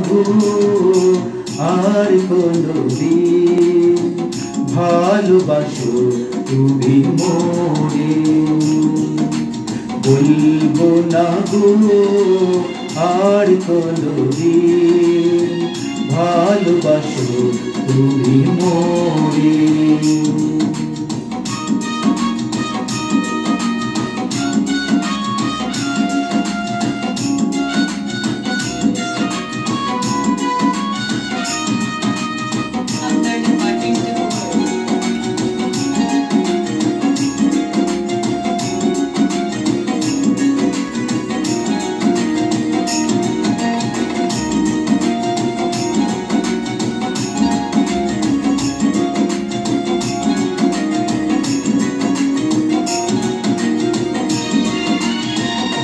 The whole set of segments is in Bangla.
গো আর কোনদিন, ভালোবাসো তুমি মোরে। বলবো না গো আর কোনদিন, ভালোবাসো তুমি মোরে।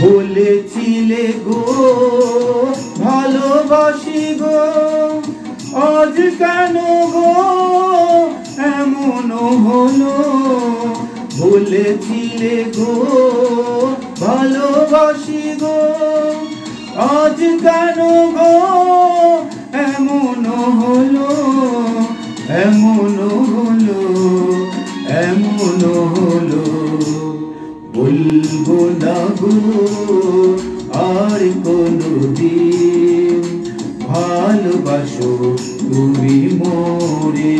বলেছিলে গো ভালোবাসি গো, আজ কেন গো এমন হলো। বলেছিলে গো ভালোবাসি গো, আজ কেন গো এমন হলো, এমন হলো, এমন হলো। বলবো না গো আর কোনদিন, ভালোবাসো তুমি মোরে।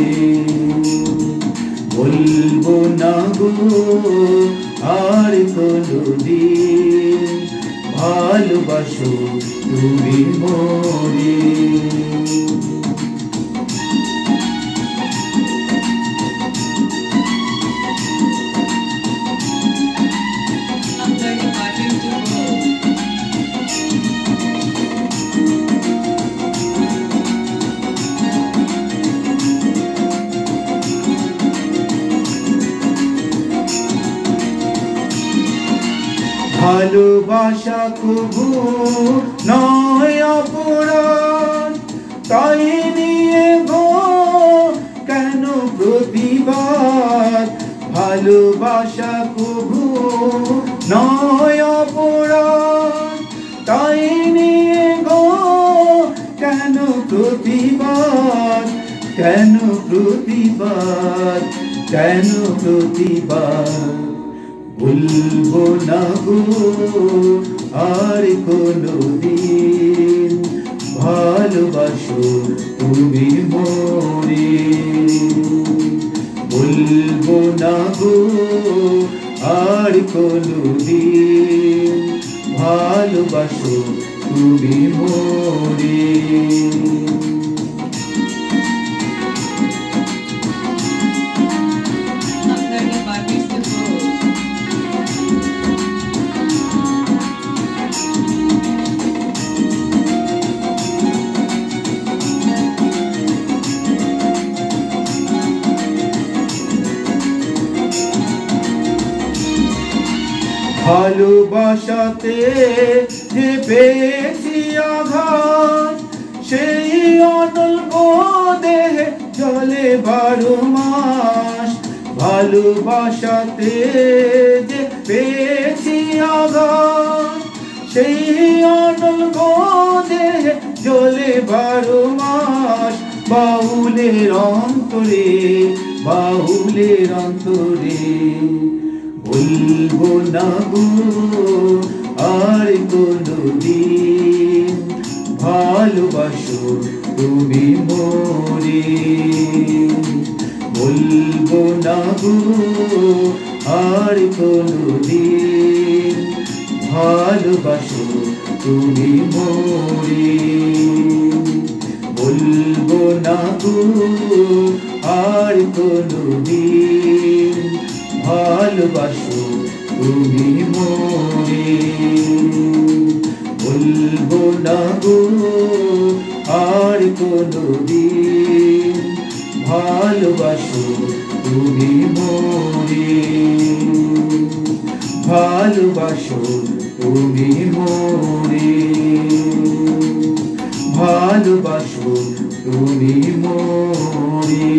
বলবো না গো আর কোনদিন, ভালোবাসো তুমি মোরে। ভালোবাসা কবু নয় অপরাধ, তাই নিয়ে গো কেন প্রতিবাদ। ভালোবাসা কবু নয় অপরাধ, তাই নিয়ে গো কেন প্রতিবাদ, কেন প্রতিবাদ, কেন প্রতিবাদ। বলবো না গো আর কোনদিন, ভালোবাসো তুমি মোরে। বলবো না গো আর কোনদিন, ভালোবাসো তুমি মোরে। ভালোবাসাতে যে পেয়েছি আঘাত, সেই অনল দেহে চলে 12 মাস। ভালোবাসাতে যে পেয়েছি আঘাত, সেই অনল দেহে চলে 12 মাস। বাউলের অন্তরে, বাউলের অন্তরে। বলবো না গো আর কোনদিন, ভালোবাসো তুমি মোরে। বলবো না গো আর কোনদিন, ভালোবাসো তুমি মোরে। বলবো না গো আর কোনদিন, ভালোবাসো তুমি মোরে। বলবো না গো আর কোনদিন, ভালোবাসো তুমি মোরে। ভালোবাসো তুমি মোরে, ভালোবাসো তুমি মোরে।